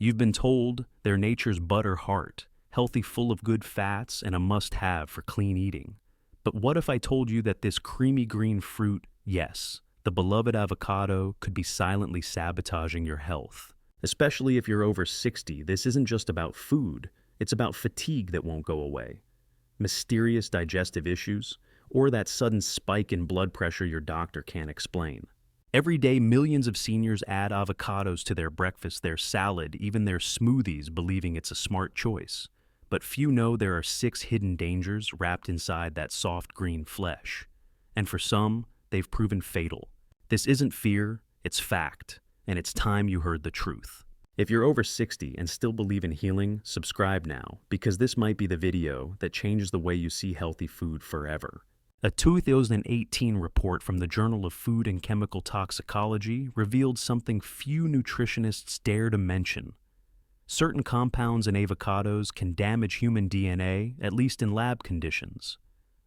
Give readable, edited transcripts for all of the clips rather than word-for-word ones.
You've been told they're nature's butter heart, healthy, full of good fats, and a must-have for clean eating. But what if I told you that this creamy green fruit, yes, the beloved avocado, could be silently sabotaging your health? Especially if you're over 60, this isn't just about food, it's about fatigue that won't go away, mysterious digestive issues, or that sudden spike in blood pressure your doctor can't explain. Every day, millions of seniors add avocados to their breakfast, their salad, even their smoothies, believing it's a smart choice. But few know there are 6 hidden dangers wrapped inside that soft green flesh. And for some, they've proven fatal. This isn't fear, it's fact, and it's time you heard the truth. If you're over 60 and still believe in healing, subscribe now, because this might be the video that changes the way you see healthy food forever. A 2018 report from the Journal of Food and Chemical Toxicology revealed something few nutritionists dare to mention. Certain compounds in avocados can damage human DNA, at least in lab conditions.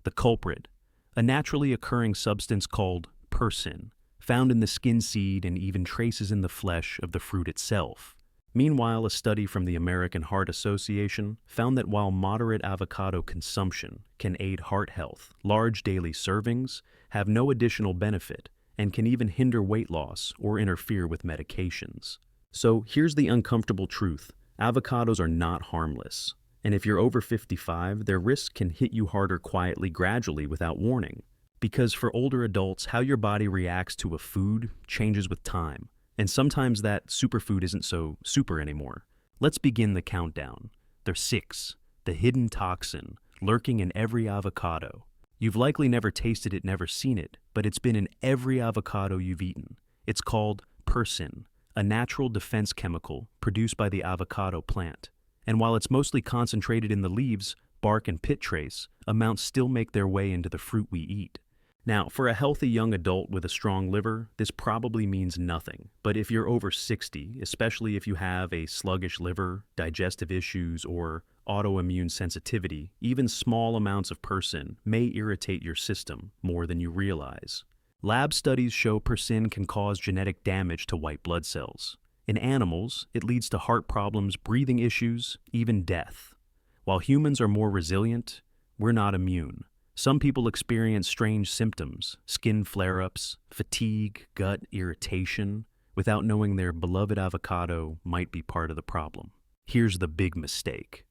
The culprit, a naturally occurring substance called persin, found in the skin seed and even traces in the flesh of the fruit itself. Meanwhile, a study from the American Heart Association found that while moderate avocado consumption can aid heart health, large daily servings have no additional benefit and can even hinder weight loss or interfere with medications. So here's the uncomfortable truth. Avocados are not harmless. And if you're over 55, their risk can hit you harder quietly, gradually, without warning. Because for older adults, how your body reacts to a food changes with time. And sometimes that superfood isn't so super anymore. Let's begin the countdown. There's 6, the hidden toxin lurking in every avocado. You've likely never tasted it, never seen it, but it's been in every avocado you've eaten. It's called persin, a natural defense chemical produced by the avocado plant. And while it's mostly concentrated in the leaves, bark, and pit trace, amounts still make their way into the fruit we eat. Now, for a healthy young adult with a strong liver, this probably means nothing. But if you're over 60, especially if you have a sluggish liver, digestive issues, or autoimmune sensitivity, even small amounts of persin may irritate your system more than you realize. Lab studies show persin can cause genetic damage to white blood cells. In animals, it leads to heart problems, breathing issues, even death. While humans are more resilient, we're not immune. Some people experience strange symptoms, skin flare-ups, fatigue, gut irritation, without knowing their beloved avocado might be part of the problem. Here's the big mistake.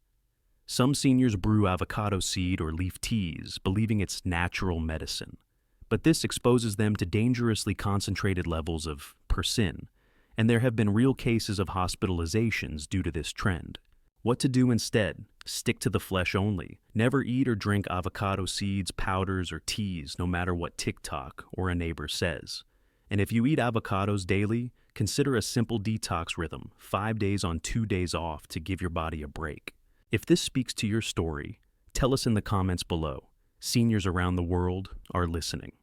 Some seniors brew avocado seed or leaf teas, believing it's natural medicine. But this exposes them to dangerously concentrated levels of persin, and there have been real cases of hospitalizations due to this trend. What to do instead? Stick to the flesh only. Never eat or drink avocado seeds, powders, or teas, no matter what TikTok or a neighbor says. And if you eat avocados daily, consider a simple detox rhythm, 5 days on, 2 days off, to give your body a break. If this speaks to your story, tell us in the comments below. Seniors around the world are listening.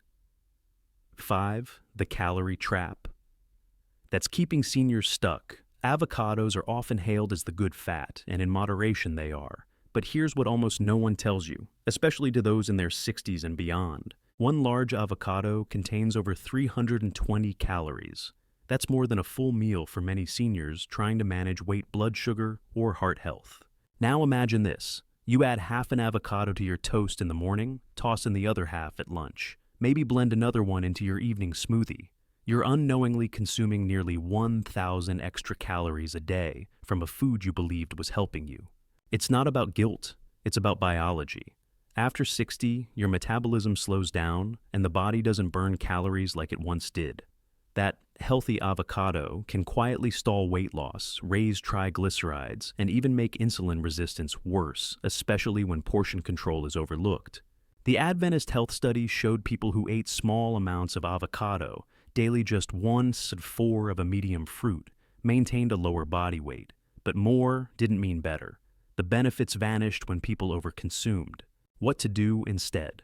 5. The calorie trap. That's keeping seniors stuck. Avocados are often hailed as the good fat, and in moderation they are. But here's what almost no one tells you, especially to those in their 60s and beyond. One large avocado contains over 320 calories. That's more than a full meal for many seniors trying to manage weight, blood sugar, or heart health. Now imagine this. You add half an avocado to your toast in the morning, toss in the other half at lunch. Maybe blend another one into your evening smoothie. You're unknowingly consuming nearly 1,000 extra calories a day from a food you believed was helping you. It's not about guilt, it's about biology. After 60, your metabolism slows down and the body doesn't burn calories like it once did. That healthy avocado can quietly stall weight loss, raise triglycerides, and even make insulin resistance worse, especially when portion control is overlooked. The Adventist health study showed people who ate small amounts of avocado, daily, just 1/4 of a medium fruit, maintained a lower body weight. But more didn't mean better. The benefits vanished when people overconsumed. What to do instead?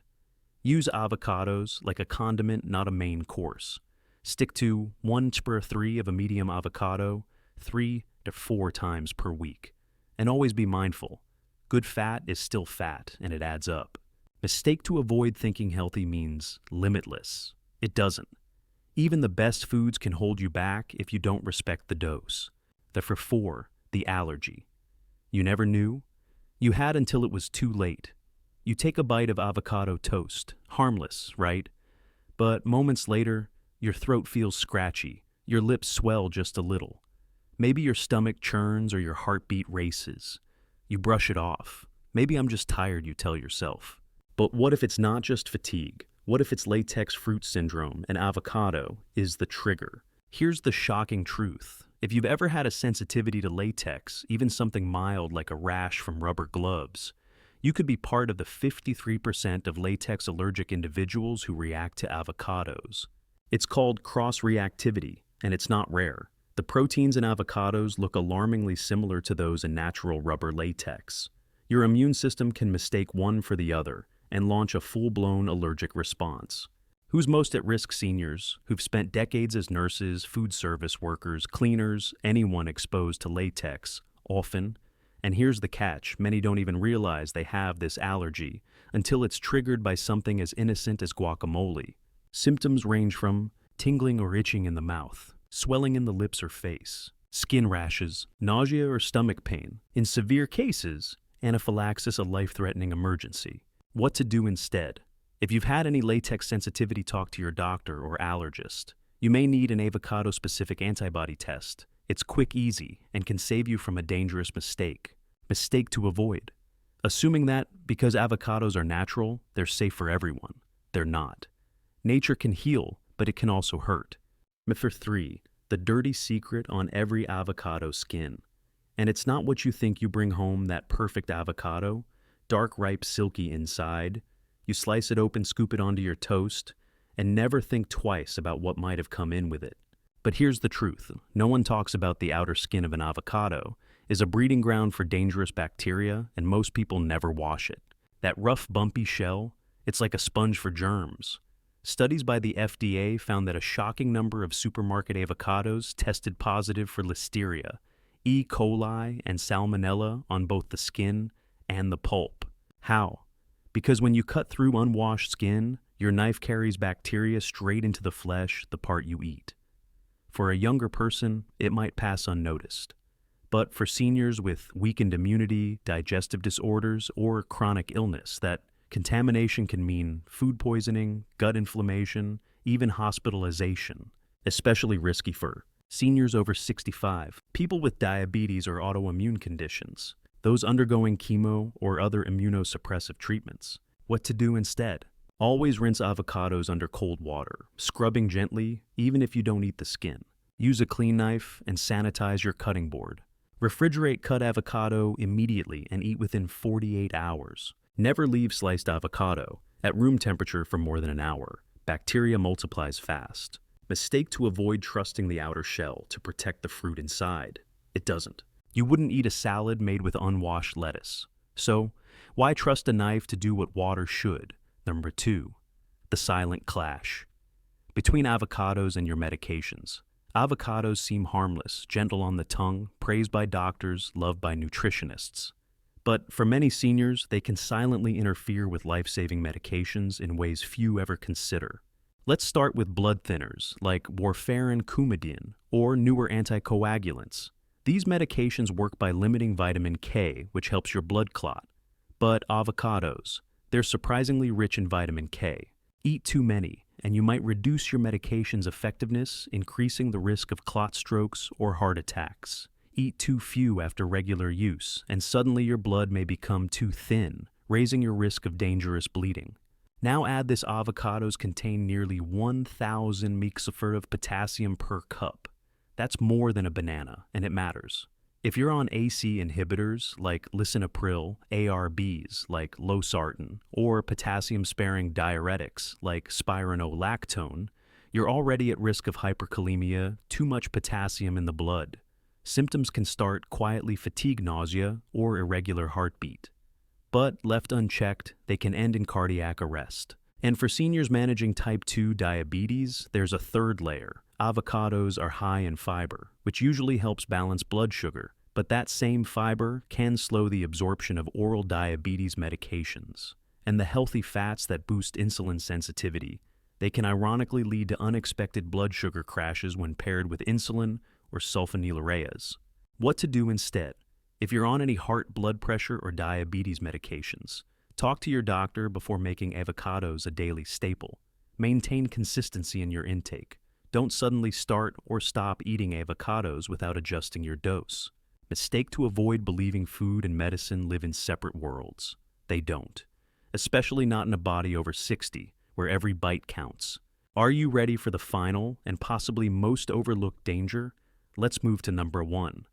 Use avocados like a condiment, not a main course. Stick to 1/3 of a medium avocado 3 to 4 times per week. And always be mindful. Good fat is still fat, and it adds up. Mistake to avoid thinking healthy means limitless. It doesn't. Even the best foods can hold you back if you don't respect the dose. For 4, the allergy. You never knew? You had until it was too late. You take a bite of avocado toast, harmless, right? But moments later, your throat feels scratchy, your lips swell just a little. Maybe your stomach churns or your heartbeat races. You brush it off. Maybe I'm just tired, you tell yourself. But what if it's not just fatigue? What if it's latex fruit syndrome and avocado is the trigger? Here's the shocking truth. If you've ever had a sensitivity to latex, even something mild like a rash from rubber gloves, you could be part of the 53% of latex allergic individuals who react to avocados. It's called cross-reactivity, and it's not rare. The proteins in avocados look alarmingly similar to those in natural rubber latex. Your immune system can mistake one for the other and launch a full-blown allergic response. Who's most at risk? Seniors who've spent decades as nurses, food service workers, cleaners, anyone exposed to latex, often. And here's the catch, many don't even realize they have this allergy until it's triggered by something as innocent as guacamole. Symptoms range from tingling or itching in the mouth, swelling in the lips or face, skin rashes, nausea or stomach pain. In severe cases, anaphylaxis, a life-threatening emergency. What to do instead? If you've had any latex sensitivity, talk to your doctor or allergist. You may need an avocado-specific antibody test. It's quick, easy, and can save you from a dangerous mistake. Mistake to avoid. Assuming that because avocados are natural, they're safe for everyone. They're not. Nature can heal, but it can also hurt. Myth 3. The dirty secret on every avocado skin. And it's not what you think. You bring home that perfect avocado, dark, ripe, silky inside. You slice it open, scoop it onto your toast, and never think twice about what might have come in with it. But here's the truth. No one talks about the outer skin of an avocado is a breeding ground for dangerous bacteria, and most people never wash it. That rough, bumpy shell, it's like a sponge for germs. Studies by the FDA found that a shocking number of supermarket avocados tested positive for Listeria, E. coli, and Salmonella on both the skin and the pulp. How? Because when you cut through unwashed skin, your knife carries bacteria straight into the flesh, the part you eat. For a younger person, it might pass unnoticed. But for seniors with weakened immunity, digestive disorders, or chronic illness, that contamination can mean food poisoning, gut inflammation, even hospitalization, especially risky for seniors over 65, people with diabetes or autoimmune conditions, those undergoing chemo or other immunosuppressive treatments. What to do instead? Always rinse avocados under cold water, scrubbing gently even if you don't eat the skin. Use a clean knife and sanitize your cutting board. Refrigerate cut avocado immediately and eat within 48 hours. Never leave sliced avocado at room temperature for more than an hour. Bacteria multiplies fast. Mistake to avoid trusting the outer shell to protect the fruit inside. It doesn't. You wouldn't eat a salad made with unwashed lettuce. So, why trust a knife to do what water should? Number 2, the silent clash. Between avocados and your medications. Avocados seem harmless, gentle on the tongue, praised by doctors, loved by nutritionists. But for many seniors, they can silently interfere with life-saving medications in ways few ever consider. Let's start with blood thinners like warfarin, Coumadin, or newer anticoagulants. These medications work by limiting vitamin K, which helps your blood clot. But avocados, they're surprisingly rich in vitamin K. Eat too many, and you might reduce your medication's effectiveness, increasing the risk of clot strokes or heart attacks. Eat too few after regular use, and suddenly your blood may become too thin, raising your risk of dangerous bleeding. Now add this: avocados contain nearly 1,000 mg of potassium per cup. That's more than a banana, and it matters. If you're on AC inhibitors like lisinopril, ARBs like losartan, or potassium-sparing diuretics like spironolactone, you're already at risk of hyperkalemia, too much potassium in the blood. Symptoms can start quietly: fatigue, nausea, or irregular heartbeat. But left unchecked, they can end in cardiac arrest. And for seniors managing type 2 diabetes, there's a third layer. Avocados are high in fiber, which usually helps balance blood sugar, but that same fiber can slow the absorption of oral diabetes medications. And the healthy fats that boost insulin sensitivity, they can ironically lead to unexpected blood sugar crashes when paired with insulin or sulfonylureas. What to do instead? If you're on any heart, blood pressure, or diabetes medications, talk to your doctor before making avocados a daily staple. Maintain consistency in your intake. Don't suddenly start or stop eating avocados without adjusting your dose. Mistake to avoid believing food and medicine live in separate worlds. They don't. Especially not in a body over 60, where every bite counts. Are you ready for the final and possibly most overlooked danger? Let's move to number one.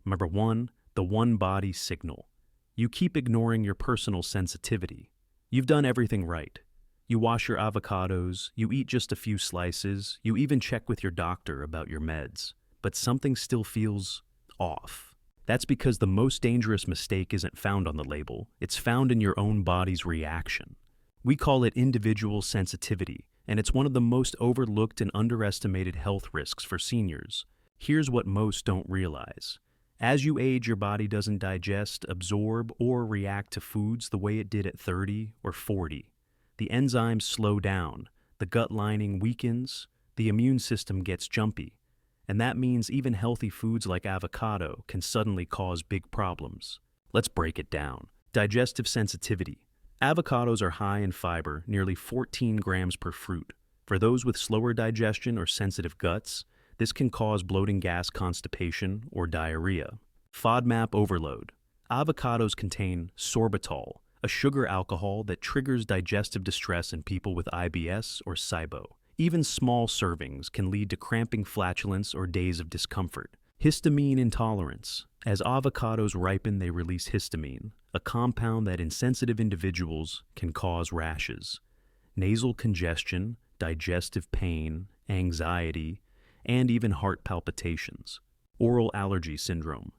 Number one, the one body signal. You keep ignoring your personal sensitivity. You've done everything right. You wash your avocados, you eat just a few slices, you even check with your doctor about your meds. But something still feels off. That's because the most dangerous mistake isn't found on the label, it's found in your own body's reaction. We call it individual sensitivity, and it's one of the most overlooked and underestimated health risks for seniors. Here's what most don't realize. As you age, your body doesn't digest, absorb, or react to foods the way it did at 30 or 40. The enzymes slow down, the gut lining weakens, the immune system gets jumpy. And that means even healthy foods like avocado can suddenly cause big problems. Let's break it down. Digestive sensitivity. Avocados are high in fiber, nearly 14 grams per fruit. For those with slower digestion or sensitive guts, this can cause bloating, gas, constipation, or diarrhea. FODMAP overload. Avocados contain sorbitol, a sugar alcohol that triggers digestive distress in people with IBS or SIBO. Even small servings can lead to cramping, flatulence, or days of discomfort. Histamine intolerance. As avocados ripen, they release histamine, a compound that in sensitive individuals can cause rashes. Nasal congestion, digestive pain, anxiety, and even heart palpitations. Oral allergy syndrome.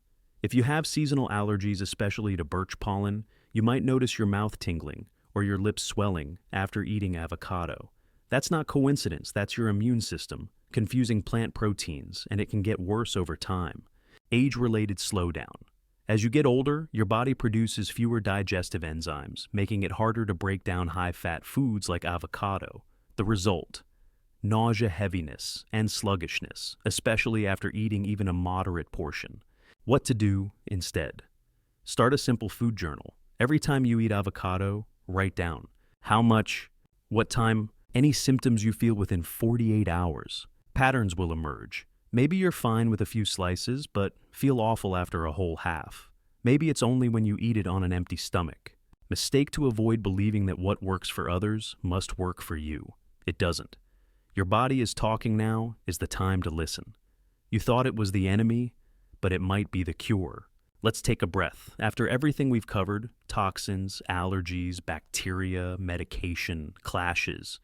If you have seasonal allergies, especially to birch pollen, you might notice your mouth tingling or your lips swelling after eating avocado. That's not coincidence, that's your immune system confusing plant proteins, and it can get worse over time. Age-related slowdown. As you get older, your body produces fewer digestive enzymes, making it harder to break down high-fat foods like avocado. The result: nausea, heaviness, and sluggishness, especially after eating even a moderate portion. What to do instead? Start a simple food journal. Every time you eat avocado, write down how much, what time, any symptoms you feel within 48 hours. Patterns will emerge. Maybe you're fine with a few slices, but feel awful after a whole half. Maybe it's only when you eat it on an empty stomach. Mistake to avoid believing that what works for others must work for you. It doesn't. Your body is talking now, is the time to listen. You thought it was the enemy, but it might be the cure. Let's take a breath. After everything we've covered, toxins, allergies, bacteria, medication, clashes,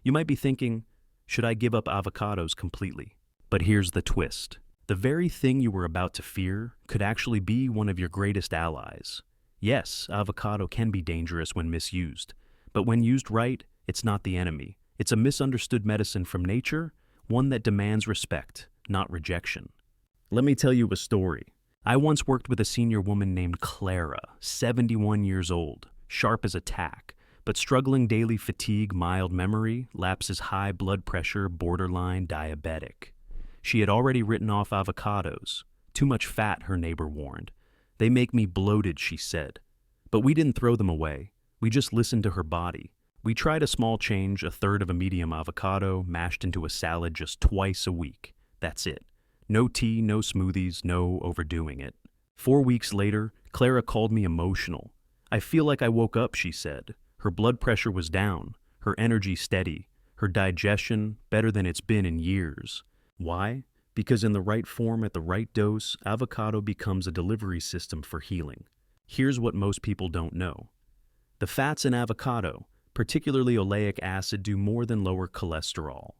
you might be thinking, should I give up avocados completely? But here's the twist. The very thing you were about to fear could actually be one of your greatest allies. Yes, avocado can be dangerous when misused, but when used right, it's not the enemy. It's a misunderstood medicine from nature, one that demands respect, not rejection. Let me tell you a story. I once worked with a senior woman named Clara, 71 years old, sharp as a tack, but struggling daily fatigue, mild memory, lapses, high blood pressure, borderline diabetic. She had already written off avocados. Too much fat, her neighbor warned. They make me bloated, she said. But we didn't throw them away. We just listened to her body. We tried a small change, a third of a medium avocado, mashed into a salad just twice a week. That's it. No tea, no smoothies, no overdoing it. 4 weeks later, Clara called me emotional. I feel like I woke up, she said. Her blood pressure was down, her energy steady, her digestion better than it's been in years. Why? Because in the right form at the right dose, avocado becomes a delivery system for healing. Here's what most people don't know. The fats in avocado, particularly oleic acid, do more than lower cholesterol.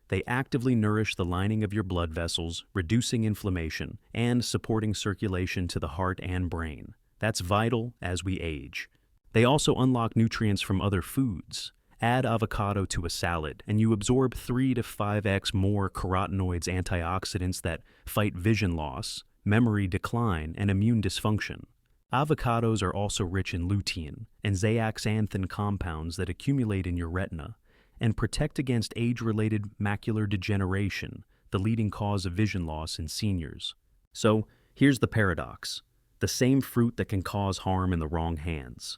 They actively nourish the lining of your blood vessels, reducing inflammation and supporting circulation to the heart and brain. That's vital as we age. They also unlock nutrients from other foods. Add avocado to a salad, and you absorb 3 to 5x more carotenoids, antioxidants that fight vision loss, memory decline, and immune dysfunction. Avocados are also rich in lutein and zeaxanthin compounds that accumulate in your retina and protect against age-related macular degeneration, the leading cause of vision loss in seniors. So, Here's the paradox. The same fruit that can cause harm in the wrong hands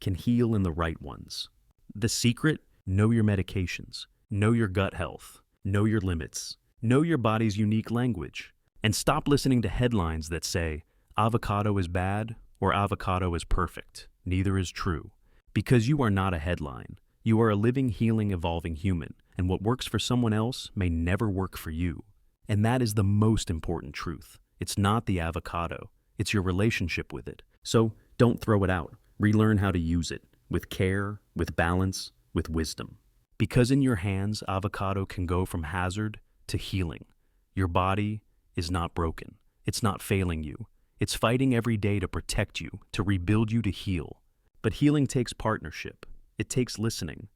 can heal in the right ones. The secret? Know your medications, know your gut health, know your limits, know your body's unique language, and stop listening to headlines that say, avocado is bad or avocado is perfect. Neither is true. Because you are not a headline. You are a living, healing, evolving human, and what works for someone else may never work for you. And that is the most important truth. It's not the avocado. It's your relationship with it. So don't throw it out. Relearn how to use it, with care, with balance, with wisdom. Because in your hands, avocado can go from hazard to healing. Your body is not broken. It's not failing you. It's fighting every day to protect you, to rebuild you, to heal. But healing takes partnership. It takes listening.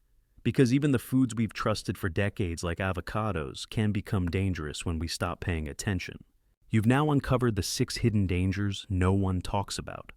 Because even the foods we've trusted for decades, like avocados, can become dangerous when we stop paying attention. You've now uncovered the 6 hidden dangers no one talks about.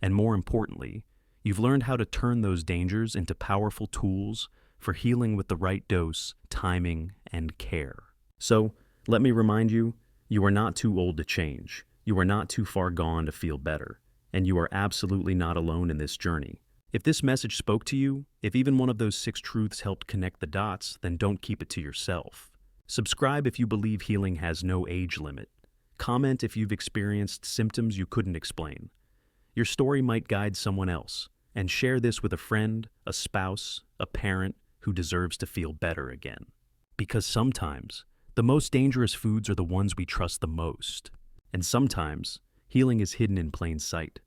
And more importantly, you've learned how to turn those dangers into powerful tools for healing with the right dose, timing, and care. So, let me remind you, you are not too old to change. You are not too far gone to feel better. And you are absolutely not alone in this journey. If this message spoke to you, if even one of those 6 truths helped connect the dots, then don't keep it to yourself. Subscribe if you believe healing has no age limit. Comment if you've experienced symptoms you couldn't explain. Your story might guide someone else. And share this with a friend, a spouse, a parent who deserves to feel better again. Because sometimes, the most dangerous foods are the ones we trust the most. And sometimes, healing is hidden in plain sight.